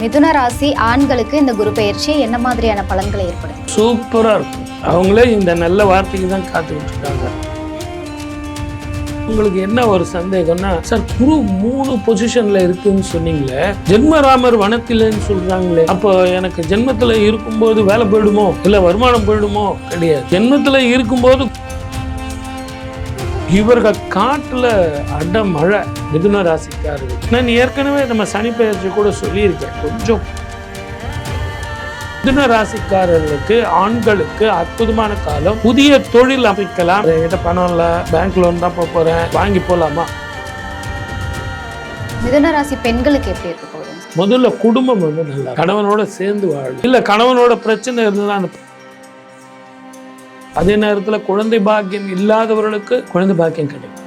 மிதுன ராசி ஆண்களுக்கு இந்த குரு பயிற்சி என்ன மாதிரியான பலன்களை ஏற்படும்? சூப்பரா இருக்கும். அவங்களே இந்த நல்ல வார்த்தைக்கு தான் காத்துக்கிட்டு இருக்காங்க. உங்களுக்கு என்ன ஒரு சந்தேகம்னா, சார் குரு 3 பொசிஷன்ல இருக்குன்னு சொன்னீங்களே, ஜென்மராமர் வனத்திலன்னு சொல்றாங்களே, அப்போ எனக்கு ஜென்மத்துல இருக்கும்போது வேலை போயிடுமோ இல்ல வருமானம் போயிடுமோ? கிடையாது. ஜென்மத்துல இருக்கும்போது இவர்கள் காட்டுல அட மழை மிதுன ராசிக்காரர்கள். நான் ஏற்கனவே நம்ம சனி பெயர்ச்சி கூட சொல்லியிருக்கேன். கொஞ்சம் மிதுன ராசிக்காரர்களுக்கு ஆண்களுக்கு அற்புதமான காலம். புதிய தொழில் அமைக்கலாம். என்கிட்ட பணம் இல்ல, பேங்க் லோன் தான் போறேன், வாங்கி போலாமா? மிதுன ராசி பெண்களுக்கு எப்படி இருக்க போகுது? முதல்ல குடும்பம் வந்து நல்லா, கணவனோட சேர்ந்து வாழும். இல்ல கணவனோட பிரச்சனை இருந்ததுன்னா அந்த அதே நேரத்தில் குழந்தை பாக்கியம் இல்லாதவர்களுக்கு குழந்தை பாக்கியம் கிடைக்கும்.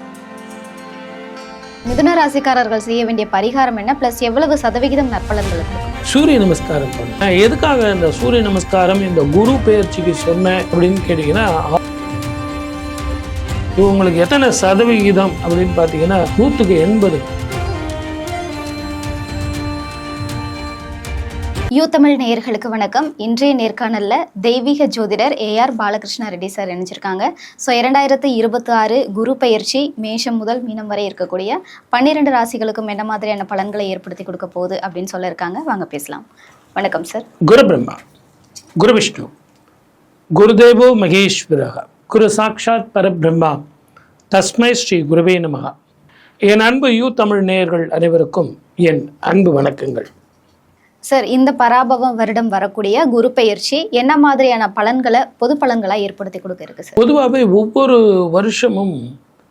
மிதுன ராசிக்காரர்கள் செய்ய வேண்டிய பரிகாரம் என்ன, பிளஸ் எவ்வளவு சதவிகிதம் நற்பலன்கள் இருக்கும்? சூரிய நமஸ்காரம் பண்ண. எதுக்காக இந்த சூரிய நமஸ்காரம் இந்த குரு பெயர்ச்சிக்கு சொன்னேன் அப்படின்னு கேட்டீங்கன்னா, உங்களுக்கு எத்தனை சதவிகிதம் அப்படின்னு பார்த்தீங்கன்னா 100%. யூ தமிழ் நேயர்களுக்கு வணக்கம். இன்றைய நேர்காணல்ல தெய்வீக ஜோதிடர் AR பாலகிருஷ்ண ரெட்டி சார் இணைஞ்சிருக்காங்க. ஸோ 2026 குரு பயிற்சி மேஷம் முதல் மீனம் வரை இருக்கக்கூடிய 12 ராசிகளுக்கும் என்ன மாதிரியான பலன்களை ஏற்படுத்தி கொடுக்க போகுது அப்படின்னு சொல்ல இருக்காங்க. வாங்க பேசலாம். வணக்கம் சார். குரு பிரம்மா, குரு விஷ்ணு, குருதேவோ மகேஸ்வரக, குரு சாட்சாத் பரபிரம்மா, தஸ்மை ஸ்ரீ குருவே நமஹ. என் அன்பு யூ தமிழ் நேயர்கள் அனைவருக்கும் என் அன்பு வணக்கங்கள். சார், இந்த பராபவம் வருடம் வரக்கூடிய குரு பயிற்சி என்ன மாதிரியான பலன்களை பொது பலன்களா ஏற்படுத்தி கொடுக்க இருக்கு சார்? பொதுவாகவே ஒவ்வொரு வருஷமும்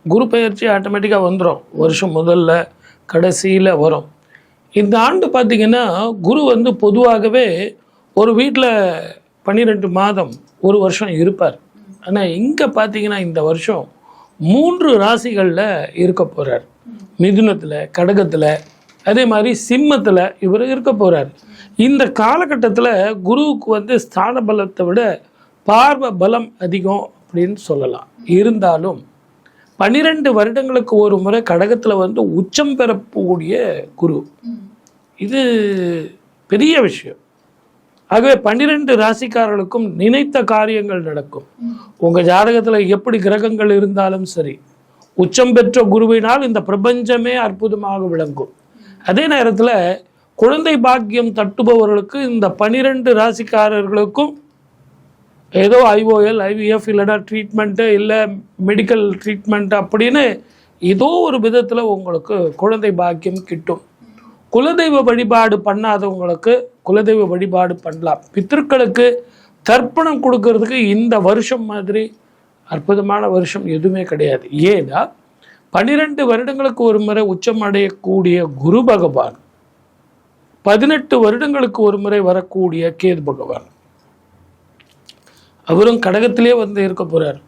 குரு பயிற்சி ஆட்டோமேட்டிக்காக வந்துடும். வருஷம் முதல்ல கடைசியில் வரும். இந்த ஆண்டு பார்த்திங்கன்னா குரு வந்து பொதுவாகவே ஒரு வீட்டில் 12 மாதம் ஒரு வருஷம் இருப்பார். ஆனால் இங்கே பார்த்தீங்கன்னா இந்த வருஷம் 3 ராசிகளில் இருக்க போகிறார். மிதுனத்தில், கடகத்தில், அதே மாதிரி சிம்மத்தில் இவர் இருக்க போகிறார். இந்த காலகட்டத்தில் குருவுக்கு வந்து ஸ்தான பலத்தை விட பார்வ பலம் அதிகம் அப்படின்னு சொல்லலாம். இருந்தாலும் 12 வருடங்களுக்கு ஒரு முறை கடகத்தில் வந்து உச்சம் பெறக்கூடிய குரு, இது பெரிய விஷயம். ஆகவே 12 ராசிக்காரர்களுக்கும் நினைத்த காரியங்கள் நடக்கும். உங்கள் ஜாதகத்தில் எப்படி கிரகங்கள் இருந்தாலும் சரி, உச்சம் பெற்ற குருவினால் இந்த பிரபஞ்சமே அற்புதமாக விளங்கும். அதே நேரத்தில் குழந்தை பாக்கியம் தட்டுபவர்களுக்கு இந்த 12 ராசிக்காரர்களுக்கும் ஏதோ IOL, IVF இல்லைனா ட்ரீட்மெண்ட்டு இல்லை மெடிக்கல் ட்ரீட்மெண்ட் அப்படின்னு ஏதோ ஒரு விதத்தில் உங்களுக்கு குழந்தை பாக்கியம் கிட்டும். குலதெய்வ வழிபாடு பண்ணாதவங்களுக்கு குலதெய்வ வழிபாடு பண்ணலாம். பித்திருக்களுக்கு தர்ப்பணம் கொடுக்கறதுக்கு இந்த வருஷம் மாதிரி அற்புதமான வருஷம் எதுவுமே கிடையாது. ஏன்னா 12 வருடங்களுக்கு ஒரு முறை உச்சம் அடையக்கூடிய குரு பகவான், 18 வருடங்களுக்கு ஒரு முறை வரக்கூடிய கேது பகவான், அவரும் கடகத்திலே வந்து இருக்க போறார்.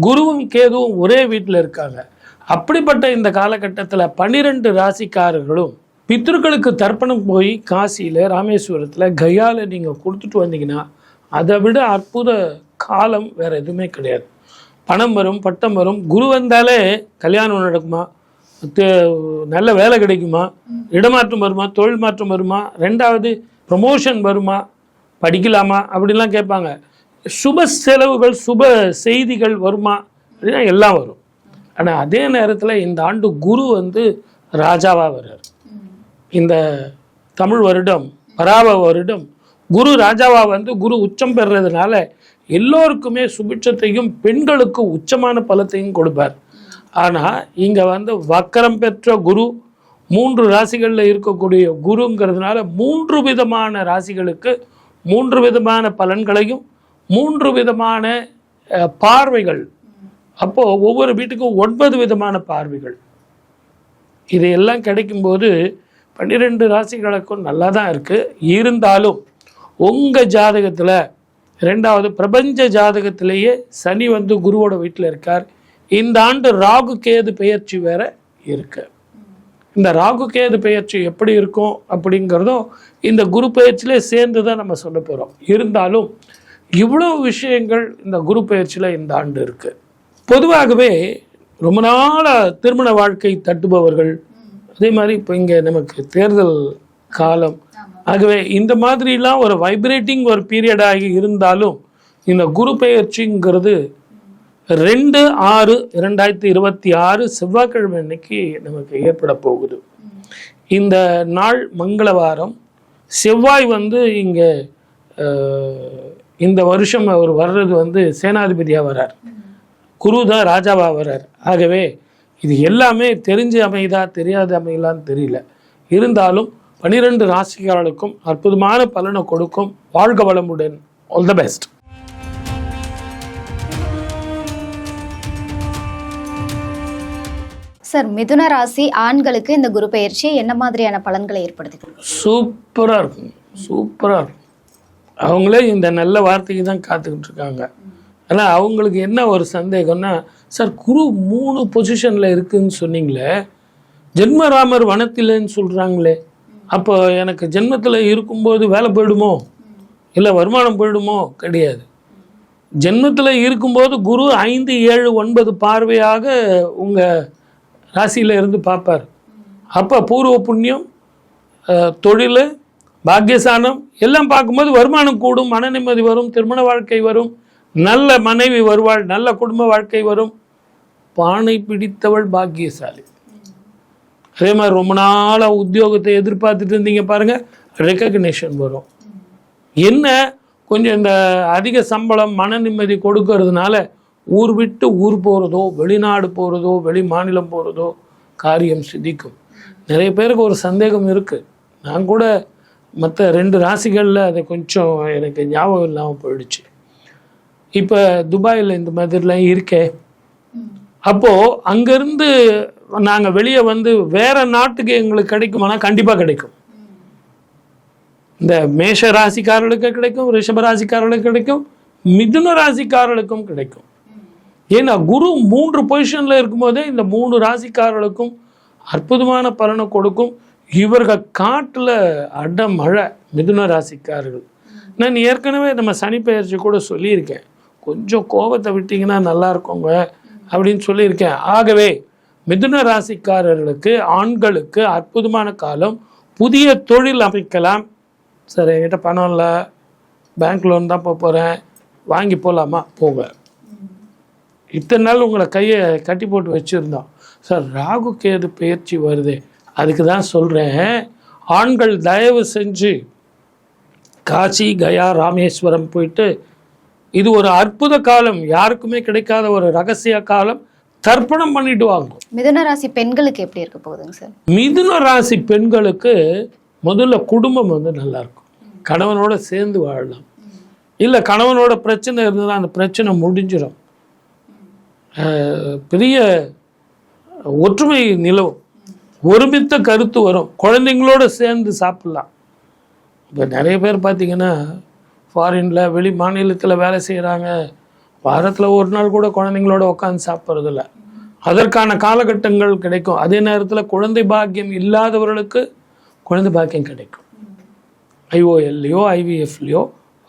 குருவும் கேதுவும் ஒரே வீட்டில் இருக்காங்க. அப்படிப்பட்ட இந்த காலகட்டத்தில் 12 ராசிக்காரர்களும் பித்ருக்களுக்கு தர்ப்பணம் போய் காசியில், ராமேஸ்வரத்தில், கயாவில் நீங்கள் கொடுத்துட்டு வந்தீங்கன்னா அதை விட அற்புத காலம் வேற எதுவுமே கிடையாது. பணம் வரும், பட்டம் வரும். குரு வந்தாலே கல்யாணம் நடக்குமா, நல்ல வேலை கிடைக்குமா, இடமாற்றம் வருமா, தொழில் மாற்றம் வருமா, 2வது ப்ரமோஷன் வருமா, படிக்கலாமா அப்படின்லாம் கேட்பாங்க. சுப செலவுகள், சுப செய்திகள் வருமா அப்படின்னா எல்லாம் வரும். ஆனால் அதே நேரத்தில் இந்த ஆண்டு குரு வந்து ராஜாவாக வர்றார். இந்த தமிழ் வருடம் பராப வருடம் குரு ராஜாவாக வந்து குரு உச்சம் பெறுறதுனால எல்லோருக்குமே சுபிட்சத்தையும் பெண்களுக்கு உச்சமான பலத்தையும் கொடுப்பார். ஆனால் இங்கே வந்து வக்கரம் பெற்ற குரு 3 ராசிகளில் இருக்கக்கூடிய குருங்கிறதுனால 3 விதமான ராசிகளுக்கு 3 விதமான பலன்களையும் 3 விதமான பார்வைகள். அப்போது ஒவ்வொரு வீட்டுக்கும் 9 விதமான பார்வைகள். இதையெல்லாம் கிடைக்கும்போது 12 ராசிகளுக்கும் நல்லா தான் இருக்குது. இருந்தாலும் உங்கள் ஜாதகத்தில் 2வது பிரபஞ்ச ஜாதகத்திலேயே சனி வந்து குருவோட வீட்டில் இருக்கார். இந்த ஆண்டு ராகு கேது பெயர்ச்சி வேற இருக்கு. இந்த ராகு கேது பெயர்ச்சி எப்படி இருக்கும் அப்படிங்கிறதும் இந்த குரு பெயர்ச்சியிலே சேர்ந்து தான் நம்ம சொல்ல போகிறோம். இருந்தாலும் இவ்வளோ விஷயங்கள் இந்த குரு பெயர்ச்சியில் இந்த ஆண்டு இருக்கு. பொதுவாகவே ரொம்ப நாளாக திருமண வாழ்க்கை தட்டுபவர்கள், அதே மாதிரி இப்போ இங்கே நமக்கு தேர்தல் காலம், ஆகவே இந்த மாதிரிலாம் ஒரு வைப்ரேட்டிங் ஒரு பீரியடாகி இருந்தாலும் இந்த குரு பெயர்ச்சிங்கிறது 2/6/2026 செவ்வாய்க்கிழமை அன்னைக்கு நமக்கு ஏற்பட போகுது. இந்த நாள் மங்களவாரம். செவ்வாய் இங்கே இந்த வருஷம் அவர் வர்றது சேனாதிபதியாக வர்றார். குரு தான் ராஜாவாக வர்றார். ஆகவே இது எல்லாமே தெரிஞ்சு அமைதா தெரியாத அமையலான்னு தெரியல. இருந்தாலும் 12 ராசிக்காரர்களுக்கும் அற்புதமான பலனை கொடுக்கும். வாழ்க வளமுடன். All the best. சார், மிதுன ராசி ஆண்களுக்கு இந்த குரு பெயர்ச்சி என்ன மாதிரியான பலன்களை ஏற்படுத்தி கொடுக்கும்? சூப்பராக இருக்கும், சூப்பராக இருக்கும். அவங்களே இந்த நல்ல வார்த்தைக்கு தான் காத்துக்கிட்டு இருக்காங்க. ஆனால் அவங்களுக்கு என்ன ஒரு சந்தேகம்னா, சார் குரு 3 பொசிஷனில் இருக்குதுன்னு சொன்னீங்களே, ஜென்மராமர் வனத்தில்ன்னு சொல்கிறாங்களே, அப்போ எனக்கு ஜென்மத்தில் இருக்கும்போது வேலை போயிடுமோ, இல்லை வருமானம் போயிடுமோ? கிடையாது. ஜென்மத்தில் இருக்கும்போது குரு 5, 7, 9 பார்வையாக உங்கள் ராசியில் இருந்து பார்ப்பார். அப்போ பூர்வ புண்ணியம், தொழில், பாக்கியசானம் எல்லாம் பார்க்கும்போது வருமானம் கூடும், மன நிம்மதி வரும், திருமண வாழ்க்கை வரும், நல்ல மனைவி வருவாள், நல்ல குடும்ப வாழ்க்கை வரும். பானை பிடித்தவள் பாக்கியசாலி. அதே மாதிரி ரொம்ப நாளாக உத்தியோகத்தை எதிர்பார்த்துட்டு இருந்தீங்க பாருங்கள், ரெக்கக்னேஷன் வரும். என்ன கொஞ்சம் இந்த அதிக சம்பளம் மன நிம்மதி கொடுக்கறதுனால ஊர் விட்டு ஊர் போகிறதோ, வெளிநாடு போகிறதோ, வெளி மாநிலம் போகிறதோ காரியம் சித்திக்கும். நிறைய பேருக்கு ஒரு சந்தேகம் இருக்குது. நான் கூட மற்ற 2 ராசிகளில் அதை கொஞ்சம் எனக்கு ஞாபகம் இல்லாமல் போயிடுச்சு. இப்போ துபாயில் இந்த மாதிரிலாம் இருக்கே, அப்போது அங்கேருந்து நாங்கள் வெளியே வேறு நாட்டுக்கு எங்களுக்கு கிடைக்குமானா கண்டிப்பாக கிடைக்கும். இந்த மேஷ ராசிக்காரர்களுக்கு கிடைக்கும், ரிஷப ராசிக்காரர்களுக்கு கிடைக்கும், மிதுன ராசிக்காரர்களுக்கும் கிடைக்கும். ஏன்னா குரு 3 பொசிஷனில் இருக்கும்போதே இந்த 3 ராசிக்காரர்களுக்கும் அற்புதமான பலனை கொடுக்கும். இவர்கள் காட்டில் அடமழை மிதுன ராசிக்காரர்கள். நான் ஏற்கனவே நம்ம சனி பெயர்ச்சி கூட சொல்லியிருக்கேன், கொஞ்சம் கோபத்தை விட்டிங்கன்னா நல்லா இருக்குங்க அப்படின்னு சொல்லியிருக்கேன். ஆகவே மிதுன ராசிக்காரர்களுக்கு ஆண்களுக்கு அற்புதமான காலம். புதிய தொழில் அமைக்கலாம். சார் என்கிட்ட பணம் இல்லை, பேங்க் லோன் தான் போகிறேன், வாங்கி போகலாமா? போங்க. இத்தனை நாள் உங்களை கையை கட்டி போட்டு வச்சுருந்தோம். சார் ராகு கேது பயிற்சி வருது, அதுக்கு தான் சொல்கிறேன், ஆண்கள் தயவு செஞ்சு காசி, கயா, ராமேஸ்வரம் போயிட்டு, இது ஒரு அற்புத காலம், யாருக்குமே கிடைக்காத ஒரு ரகசிய காலம், தர்ப்பணம் பண்ணிட்டு வாங்க. மிதுன ராசி பெண்களுக்கு எப்படி இருக்க போகுதுங்க சார்? மிதுன ராசி பெண்களுக்கு முதல்ல குடும்பம் நல்லா இருக்கும், கணவனோட சேர்ந்து வாழலாம். இல்லை கணவனோட பிரச்சனை இருந்ததுன்னா அந்த பிரச்சனை முடிஞ்சிடும், பெரிய ஒற்றுமை நிலவும், ஒருமித்த கருத்து வரும், குழந்தைங்களோட சேர்ந்து சாப்பிட்லாம். இப்போ நிறைய பேர் பார்த்திங்கன்னா ஃபாரினில் வெளி மாநிலத்தில் வேலை செய்கிறாங்க, வாரத்தில் ஒரு நாள் கூட குழந்தைங்களோட உட்காந்து சாப்பிட்றதில்ல. அதற்கான காலகட்டங்கள் கிடைக்கும். அதே நேரத்தில் குழந்தை பாக்கியம் இல்லாதவர்களுக்கு குழந்தை பாக்கியம் கிடைக்கும். ஐஓஎல்லையோ ஐவிஎஃப்லையோ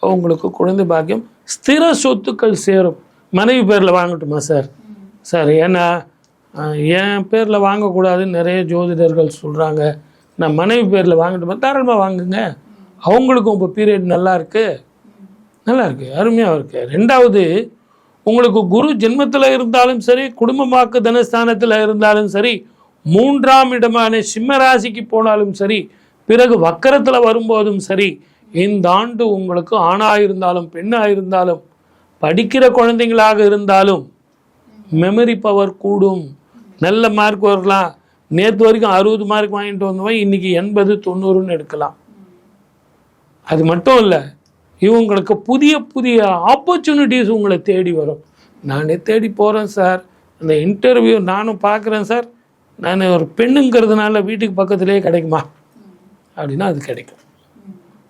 அவங்களுக்கு குழந்தை பாக்கியம், ஸ்திர சொத்துக்கள் சேரும். மனைவி பேரில் வாங்கட்டுமா சார்? சார் ஏன்னா என் பேரில் வாங்கக்கூடாதுன்னு நிறைய ஜோதிடர்கள் சொல்கிறாங்க, நான் மனைவி பேரில் வாங்கட்டுமா? தாராளமாக வாங்குங்க, அவங்களுக்கும் இப்போ பீரியட் நல்லா இருக்குது, அருமையாக இருக்குது. 2வது, உங்களுக்கு குரு ஜென்மத்தில் இருந்தாலும் சரி, குடும்பமாக்கு தனஸ்தானத்தில் இருந்தாலும் சரி, 3ஆம் இடமான சிம்ம ராசிக்கு போனாலும் சரி, பிறகு வக்கரத்தில் வரும்போதும் சரி, இந்த ஆண்டு உங்களுக்கு ஆணாக இருந்தாலும் பெண்ணாக இருந்தாலும் படிக்கிற குழந்தைங்களாக இருந்தாலும் மெமரி பவர் கூடும், நல்ல மார்க் வரலாம். நேற்று வரைக்கும் 60 மார்க் வாங்கிட்டு வந்தவன் இன்றைக்கி 80, 90ன்னு எடுக்கலாம். அது மட்டும் இல்லை, இவங்களுக்கு புதிய புதிய ஆப்பர்ச்சுனிட்டிஸ் உங்களை தேடி வரும். நானே தேடி போகிறேன் சார், அந்த இன்டர்வியூ நானும் பார்க்குறேன் சார், நான் ஒரு பெண்ணுங்கிறதுனால வீட்டுக்கு பக்கத்துலேயே கிடைக்குமா அப்படின்னா அது கிடைக்கும்.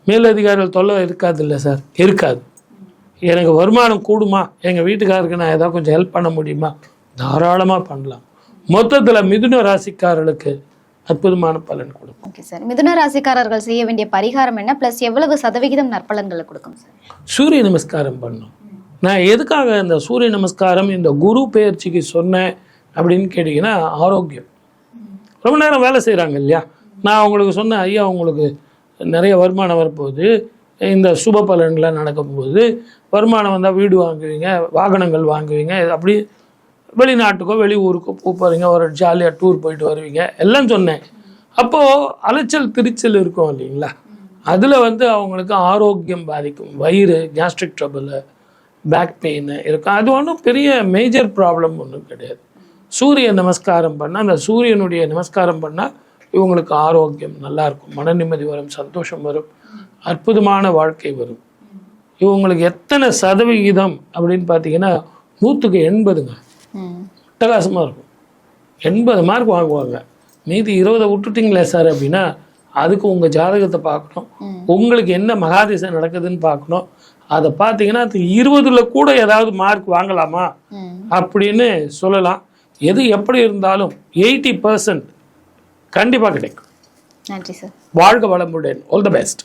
மேலதிகாரிகள் தொல்லை இருக்காது இல்லை சார்? இருக்காது. எனக்கு வருமானம் கூடுமா, எங்கள் வீட்டுக்காருக்கு நான் ஏதாவது கொஞ்சம் ஹெல்ப் பண்ண முடியுமா? தாராளமாக பண்ணலாம். மொத்தத்தில் மிதுன ராசிக்காரர்களுக்கு அற்புதமான பலன் கொடுக்கும். ஓகே சார், மிதுன ராசிக்காரர்கள் செய்ய வேண்டிய பரிகாரம் என்ன, ப்ளஸ் எவ்வளவு சதவிகிதம் நற்பலன்களை கொடுக்கும் சார்? சூரிய நமஸ்காரம் பண்ணணும். நான் எதுக்காக இந்த சூரிய நமஸ்காரம் இந்த குரு பெயர்ச்சிக்கு சொன்னேன் அப்படின்னு கேட்டிங்கன்னா, ஆரோக்கியம். ரொம்ப நேரம் வேலை செய்கிறாங்க இல்லையா, நான் அவங்களுக்கு சொன்னேன், ஐயா உங்களுக்கு நிறைய வருமானம் வரப்போகுது, இந்த சுப பலன்கள்லாம் நடக்கும்போது வருமானம் வந்தால் வீடு வாங்குவீங்க, வாகனங்கள் வாங்குவீங்க, அப்படி வெளிநாட்டுக்கோ வெளியூருக்கோ போகிறீங்க, ஒரு ஜாலியாக டூர் போயிட்டு வருவீங்க எல்லாம் சொன்னேன். அப்போது அலைச்சல் திருச்சல் இருக்கும் இல்லைங்களா, அதில் வந்து அவங்களுக்கு ஆரோக்கியம் பாதிக்கும். வயிறு, கேஸ்ட்ரிக் ட்ரபிள், பேக் பெயின் இருக்கும். அது ஒன்றும் பெரிய மேஜர் ப்ராப்ளம் ஒன்றும் கிடையாது. சூரிய நமஸ்காரம் பண்ணால், அந்த சூரியனுடைய நமஸ்காரம் பண்ணால் இவங்களுக்கு ஆரோக்கியம் நல்லாயிருக்கும், மன நிம்மதி வரும், சந்தோஷம் வரும், அற்புதமான வாழ்க்கை வரும். இவங்களுக்கு எத்தனை சதவிகிதம் அப்படின்னு பார்த்தீங்கன்னா 100க்கு 80ங்க. அட்டகாசமாக இருக்கும். 80 மார்க் வாங்குவாங்க. மீதி 20 விட்டுட்டிங்களே சார் அப்படின்னா அதுக்கு உங்கள் ஜாதகத்தை பார்க்கணும், உங்களுக்கு என்ன மகாதிசை நடக்குதுன்னு பார்க்கணும். அதை பார்த்தீங்கன்னா அது 20ல் கூட ஏதாவது மார்க் வாங்கலாமா அப்படின்னு சொல்லலாம். எது எப்படி இருந்தாலும் 80% கண்டிப்பாக கிடைக்கும். நன்றி சார். வாழ்க வளமுடன். All the best.